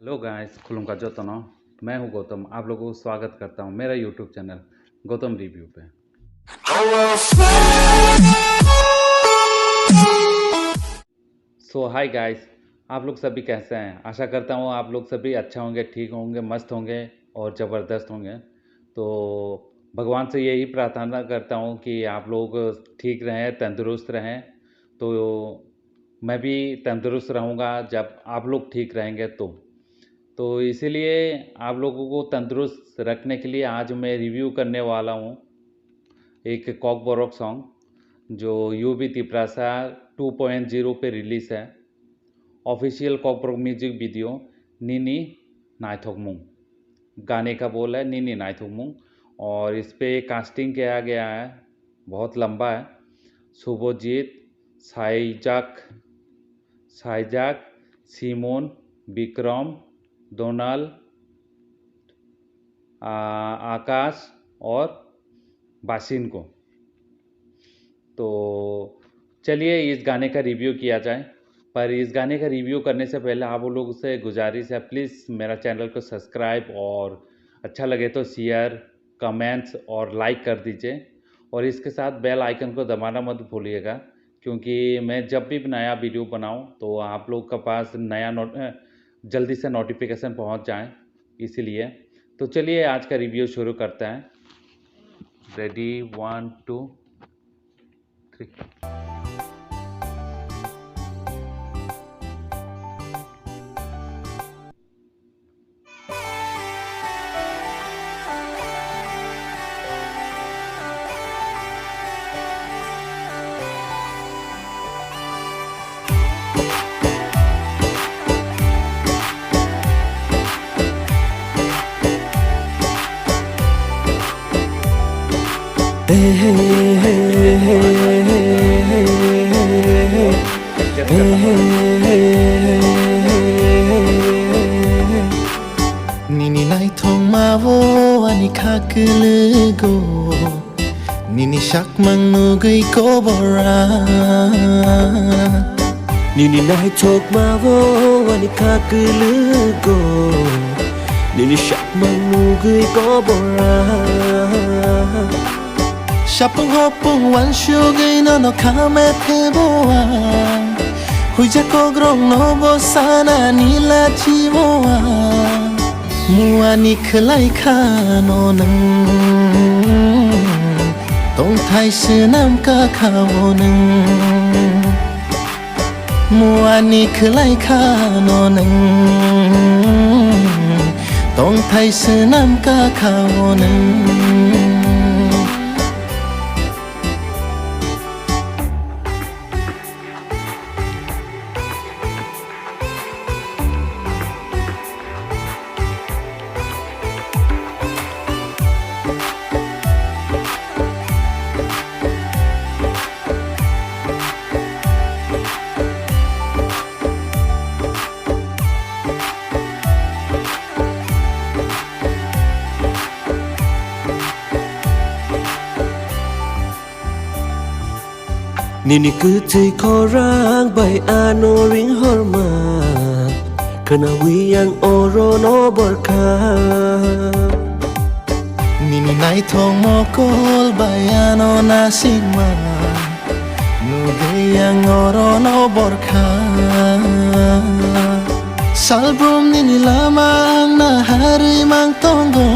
Hello guys, खुलुमका जोतनो। मैं हूं गौतम। आप लोगों को स्वागत करता हूं मेरा यूट्यूब चैनल गौतम रिव्यू पे। हाय गाइस, आप लोग सभी कैसे हैं? आशा करता हूं आप लोग सभी अच्छा होंगे, ठीक होंगे, मस्त होंगे और ज़बरदस्त होंगे। तो भगवान से यही प्रार्थना करता हूं कि आप लोग ठीक रहें, तंदुरुस्त रहें। तो मैं भी तंदुरुस्त रहूँगा जब आप लोग ठीक रहेंगे तो इसीलिए आप लोगों को तंदुरुस्त रखने के लिए आज मैं रिव्यू करने वाला हूँ एक कॉकबोरोक सॉन्ग जो यूबी तिप्रासा 2.0 पे रिलीज़ है। ऑफिशियल कॉकबोरोक म्यूजिक वीडियो नीनी नाइथोकमुंग, गाने का बोल है नीनी नाइथोकमुंग। और इस पे कास्टिंग किया गया है, बहुत लंबा है। शुभजीत, साइजाक साइजाक सीमोन, विक्रम, डोनाल्ड, आकाश और बासिन को। तो चलिए इस गाने का रिव्यू किया जाए। पर इस गाने का रिव्यू करने से पहले आप लोगों से गुजारिश है, प्लीज़ मेरा चैनल को सब्सक्राइब और अच्छा लगे तो शेयर, कमेंट्स और लाइक कर दीजिए। और इसके साथ बेल आइकन को दबाना मत भूलिएगा, क्योंकि मैं जब भी नया वीडियो बनाऊं तो आप लोग के पास जल्दी से नोटिफिकेशन पहुंच जाए, इसीलिए। तो चलिए आज का रिव्यू शुरू करते हैं। Ready, 1 2 3। Nini nai thong ma wo ani khaklugo Nini shak mang nu gui ko bora Nini nai thok ma wo ani khaklugo Nini shak mang nu gui ko bora Shapung hopung wan shu gui no kame the boa Huja ko grong no bo sana ni la chi boa Mua ni khlai kha no nang Tong thai sư nam ka kha wo nang Mua ni khlai kha no nang Tong thai sư nam ka kha wo nang Nini cứ thấy khó rang bay ano ring horma Kana wiyang oro no borka Nini nai thong mo kol bayano na sigma Nugayang oro no borka Salbrum nini lama na hari mang tonggo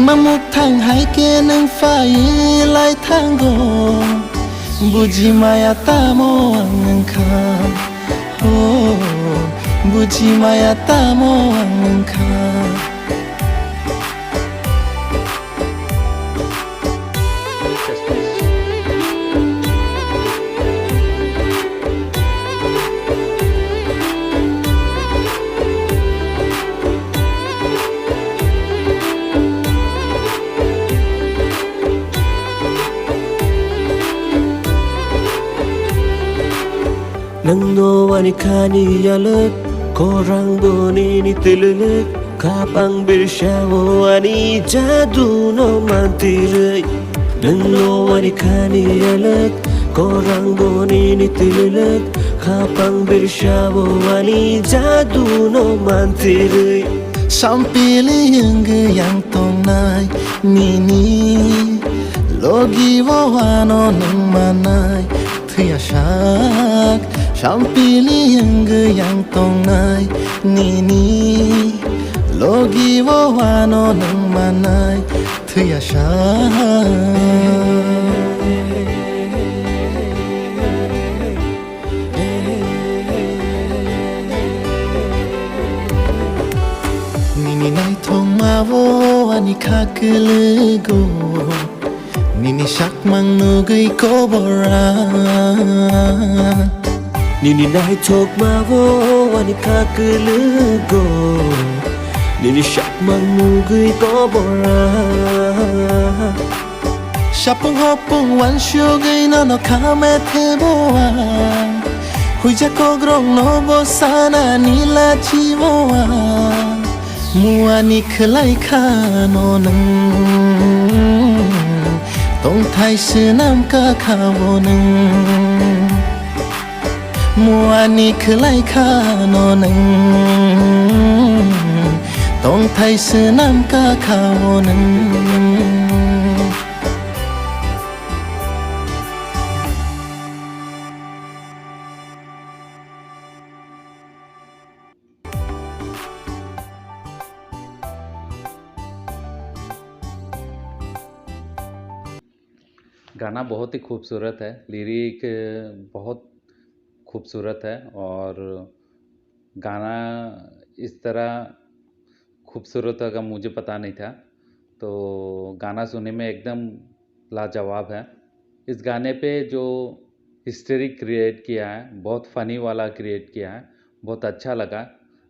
Imam muk thang hai ke nang fai lai thango Buji maya tamo angka Oh Buji maya tamo angka Nang no ani khani yalak Korang boni ni tiluluk Kapang birshawo ani jadu no mantiray Nang no ani khani yalak Korang boni ni tililit Kapang bersyabu wani jadu no mantiri Sampili yang tongnai nini Logi wano nang manai Tiasak Sampili yang tongnai nini Logi wano nang manai Tiasak Nini nai thong ma wo ani kakelego Nini sak mang nu gui ko bora Nini nai tok ma wo wani kakelego Nini syak mangugui ko bora Sapung hopung wan shogai no kame the boa Huja ko grong no bosana nila chivoa Muani khlai khano nang Tong thai senam ka khawo nang Muani khlai khano nang Tong thai senam ka khawo nang गाना बहुत ही खूबसूरत है, lyric बहुत खूबसूरत है और गाना इस तरह खूबसूरत होगा मुझे पता नहीं था। तो गाना सुनने में एकदम लाजवाब है। इस गाने पे जो हिस्ट्री क्रिएट किया है, बहुत फ़नी वाला क्रिएट किया है, बहुत अच्छा लगा।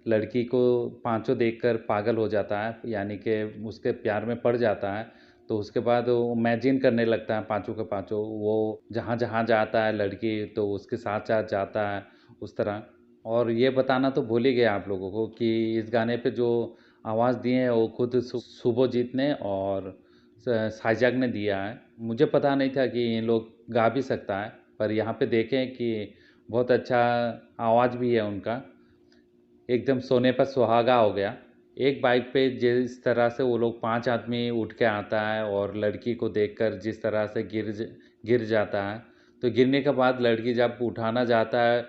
लड़की को पांचों देखकर पागल हो जाता है, यानी कि उसके प्यार में पड़ जाता है। तो उसके बाद वो इमेजिन करने लगता है पांचों के पांचों, वो जहाँ जहाँ जाता है लड़की तो उसके साथ साथ जाता है उस तरह। और ये बताना तो भूल ही गया आप लोगों को कि इस गाने पे जो आवाज़ दिए हैं वो खुद शुभजीत ने और साइजाक ने दिया है। मुझे पता नहीं था कि इन लोग गा भी सकता है, पर यहाँ पे देखें कि बहुत अच्छा आवाज़ भी है उनका, एकदम सोने पर सुहागा हो गया। एक बाइक पे जिस तरह से वो लोग 5 आदमी उठ के आता है और लड़की को देखकर जिस तरह से गिर जाता है, तो गिरने के बाद लड़की जब उठाना जाता है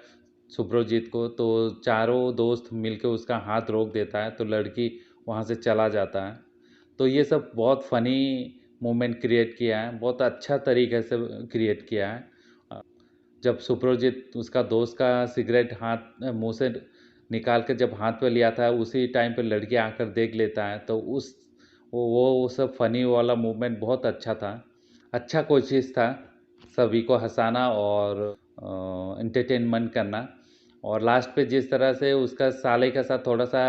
सुब्रजीत को, तो चारों दोस्त मिलके उसका हाथ रोक देता है, तो लड़की वहाँ से चला जाता है। तो ये सब बहुत फ़नी मोमेंट क्रिएट किया है, बहुत अच्छा तरीके से क्रिएट किया है। जब सुब्रजीत उसका दोस्त का सिगरेट हाथ मुँह से निकाल के जब हाथ पे लिया था, उसी टाइम पे लड़की आकर देख लेता है, तो वो सब फ़नी वाला मूवमेंट बहुत अच्छा था। अच्छा कोशिश था सभी को हंसाना और एंटरटेनमेंट करना। और लास्ट पे जिस तरह से उसका साले के साथ थोड़ा सा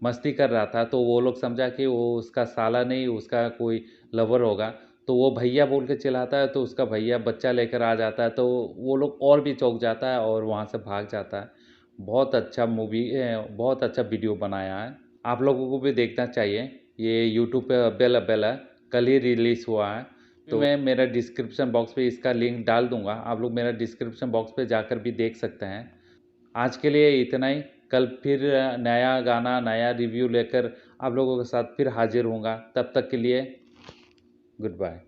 मस्ती कर रहा था, तो वो लोग समझा कि वो उसका साला नहीं, उसका कोई लवर होगा। तो वो भैया बोल के चिल्लाता है, तो उसका भैया बच्चा लेकर आ जाता है, तो वो लोग और भी चौंक जाता है और वहाँ से भाग जाता है। बहुत अच्छा मूवी है, बहुत अच्छा वीडियो बनाया है, आप लोगों को भी देखना चाहिए। ये यूट्यूब पे अवेलेबल है, कल ही रिलीज़ हुआ है। तो मैं मेरा डिस्क्रिप्शन बॉक्स पे इसका लिंक डाल दूंगा, आप लोग मेरा डिस्क्रिप्शन बॉक्स पे जाकर भी देख सकते हैं। आज के लिए इतना ही, कल फिर नया गाना नया रिव्यू लेकर आप लोगों के साथ फिर हाजिर होऊंगा। तब तक के लिए गुड बाय।